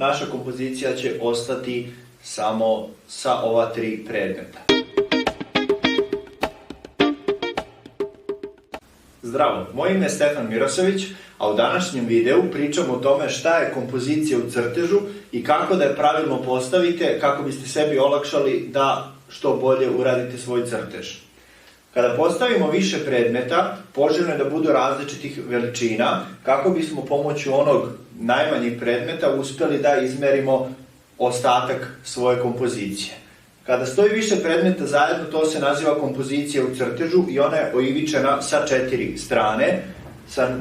naša kompozicija će ostati samo sa ova 3 predmeta. Zdravo, moje ime je Stefan Mirosović, a u današnjem videu pričamo o tome šta je kompozicija u crtežu i kako da je pravilno postavite kako biste sebi olakšali da što bolje uradite svoj crtež. Kada postavimo više predmeta, poželjno je da budu različitih veličina kako bismo pomoću onog najmanjeg predmeta uspjeli da izmerimo ostatak svoje kompozicije. Kada stoji više predmeta zajedno, to se naziva kompozicija u crtežu i ona je oivičena sa 4 strane, sa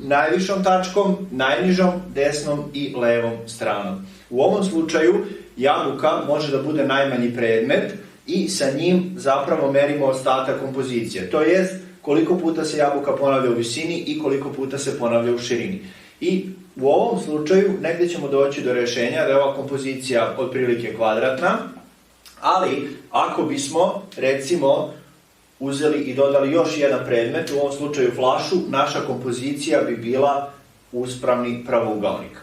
najvišom tačkom, najnižom, desnom i levom stranom. U ovom slučaju jabuka može da bude najmanji predmet i sa njim zapravo merimo ostatak kompozicije. To jest koliko puta se jabuka ponavlja u visini i koliko puta se ponavlja u širini. I u ovom slučaju negdje ćemo doći do rješenja da je ova kompozicija otprilike kvadratna, ali ako bismo recimo uzeli i dodali još jedan predmet, u ovom slučaju flašu, naša kompozicija bi bila uspravni pravougaonik.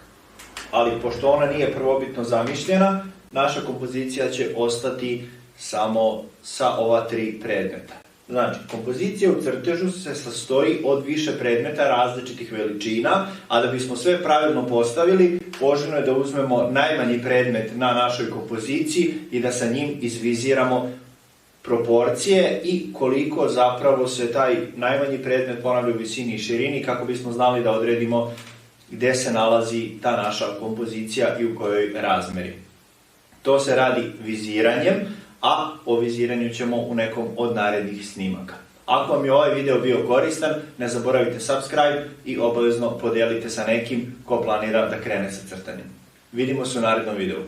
Ali pošto ona nije prvobitno zamišljena, naša kompozicija će ostati samo sa ova 3 predmeta. Znači, kompozicija u crtežu se sastoji od više predmeta različitih veličina, a da bismo sve pravilno postavili, poželjno je da uzmemo najmanji predmet na našoj kompoziciji i da sa njim izviziramo proporcije i koliko zapravo se taj najmanji predmet ponavlja u visini i širini kako bismo znali da odredimo gde se nalazi ta naša kompozicija i u kojoj razmeri. To se radi viziranjem, a o viziranju ćemo u nekom od narednih snimaka. Ako vam je ovaj video bio koristan, ne zaboravite subscribe i obavezno podelite sa nekim ko planira da krene sa crtanjem. Vidimo se u narednom videu.